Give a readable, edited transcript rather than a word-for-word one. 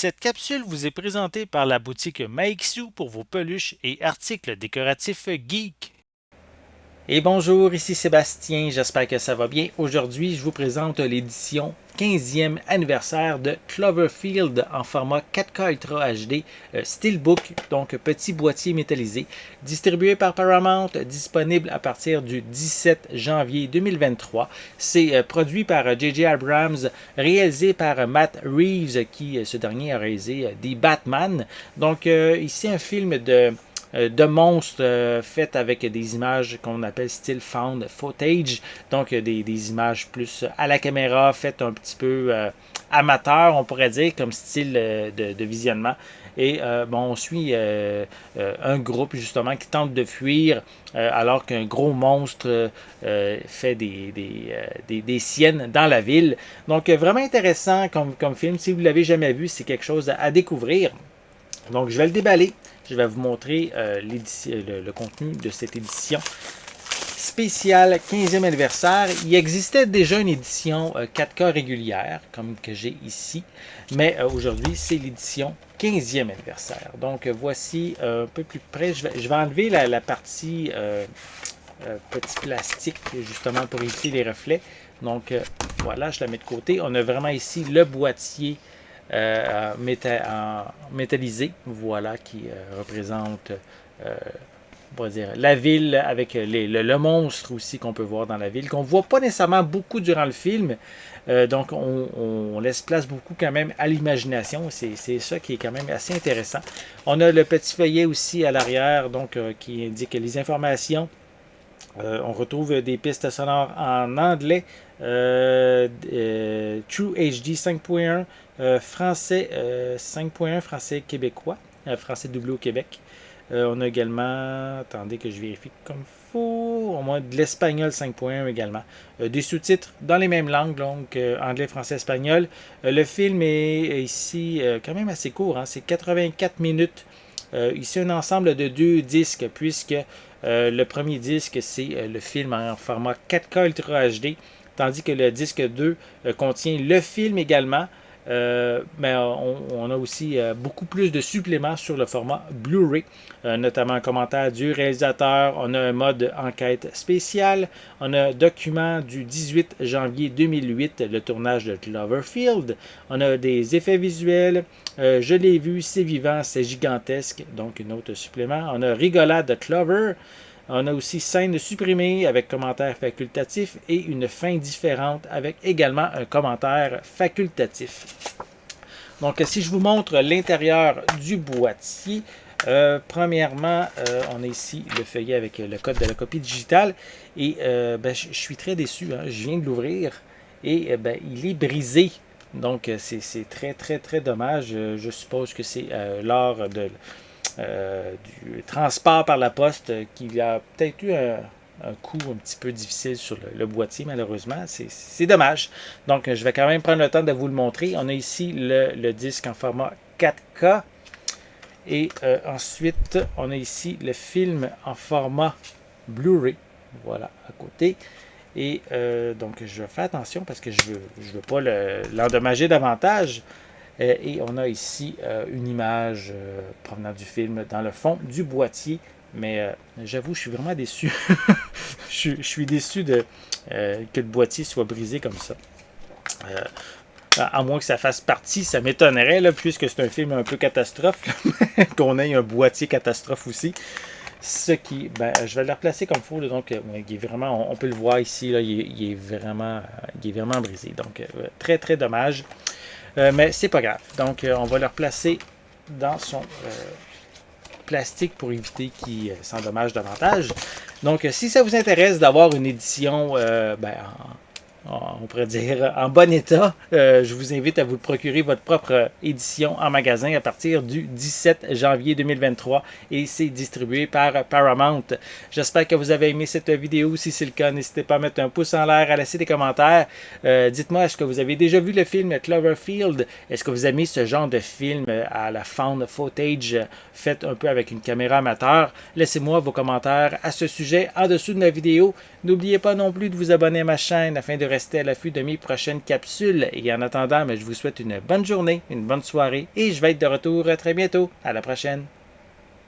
Cette capsule vous est présentée par la boutique Maixu pour vos peluches et articles décoratifs geek. Et bonjour, ici Sébastien, j'espère que ça va bien. Aujourd'hui, je vous présente l'édition 15e anniversaire de Cloverfield en format 4K Ultra HD Steelbook, donc petit boîtier métallisé, distribué par Paramount, disponible à partir du 17 janvier 2023. C'est produit par J.J. Abrams, réalisé par Matt Reeves, qui ce dernier a réalisé The Batman. Donc ici un film de monstres faites avec des images qu'on appelle style found footage, donc des images plus à la caméra, faites un petit peu amateur, on pourrait dire, comme style de visionnement. Et on suit un groupe justement qui tente de fuir alors qu'un gros monstre fait des siennes dans la ville. Donc vraiment intéressant comme film. Si vous ne l'avez jamais vu, c'est quelque chose à découvrir. Donc je vais le déballer. Je vais vous montrer le contenu de cette édition spéciale 15e anniversaire. Il existait déjà une édition 4K régulière, comme que j'ai ici, mais aujourd'hui, c'est l'édition 15e anniversaire. Donc, voici un peu plus près. Je vais enlever la partie petit plastique, justement, pour éviter les reflets. Donc, voilà, je la mets de côté. On a vraiment ici le boîtier métallisé, voilà, qui représente on va dire, la ville avec le monstre aussi qu'on peut voir dans la ville, qu'on ne voit pas nécessairement beaucoup durant le film. Donc on laisse place beaucoup quand même à l'imagination. C'est ça qui est quand même assez intéressant. On a le petit feuillet aussi à l'arrière, donc qui indique les informations. On retrouve des pistes sonores en anglais, True HD 5.1, français 5.1, français québécois, français doublé au Québec. On a également, attendez que je vérifie comme il faut, au moins de l'espagnol 5.1 également. Des sous-titres dans les mêmes langues, donc anglais, français, espagnol. Le film est ici quand même assez court, hein, c'est 84 minutes. Ici, un ensemble de 2 disques, puisque le premier disque, c'est le film en format 4K Ultra HD, tandis que le disque 2 contient le film également, mais on a aussi beaucoup plus de suppléments sur le format Blu-ray, notamment un commentaire du réalisateur, on a un mode enquête spéciale, on a un document du 18 janvier 2008, le tournage de Cloverfield, on a des effets visuels, je l'ai vu, c'est vivant, c'est gigantesque, donc un autre supplément, on a rigolade de Clover. On a aussi scène supprimée avec commentaire facultatif et une fin différente avec également un commentaire facultatif. Donc, si je vous montre l'intérieur du boîtier, premièrement, on a ici le feuillet avec le code de la copie digitale et je suis très déçu. Hein, je viens de l'ouvrir et il est brisé. Donc, c'est très, très, très dommage. Je suppose que c'est lors du transport par la poste qui a peut-être eu un coup un petit peu difficile sur le boîtier, malheureusement. C'est dommage. Donc, je vais quand même prendre le temps de vous le montrer. On a ici le disque en format 4K. Et ensuite, on a ici le film en format Blu-ray. Voilà, à côté. Et donc, je vais faire attention parce que je veux pas l'endommager davantage. Et on a ici une image provenant du film dans le fond du boîtier. Mais j'avoue, je suis vraiment déçu. je suis déçu que le boîtier soit brisé comme ça. À moins que ça fasse partie, ça m'étonnerait, là, puisque c'est un film un peu catastrophe, qu'on ait un boîtier catastrophe aussi. Ce qui, je vais le replacer comme il faut. Là, donc, il est vraiment, on peut le voir ici, là, il est vraiment brisé. Donc, très, très dommage. Mais c'est pas grave. Donc, on va le replacer dans son plastique pour éviter qu'il s'endommage davantage. Donc, si ça vous intéresse d'avoir une édition on pourrait dire en bon état, je vous invite à vous procurer votre propre édition en magasin à partir du 17 janvier 2023 et c'est distribué par Paramount. J'espère que vous avez aimé cette vidéo. Si c'est le cas, n'hésitez pas à mettre un pouce en l'air, à laisser des commentaires. Dites-moi, est-ce que vous avez déjà vu le film Cloverfield? Est-ce que vous aimez ce genre de film à la found footage fait un peu avec une caméra amateur? Laissez-moi vos commentaires à ce sujet en dessous de la vidéo. N'oubliez pas non plus de vous abonner à ma chaîne afin de rester à l'affût de mes prochaines capsules. Et en attendant, je vous souhaite une bonne journée, une bonne soirée et je vais être de retour très bientôt. À la prochaine.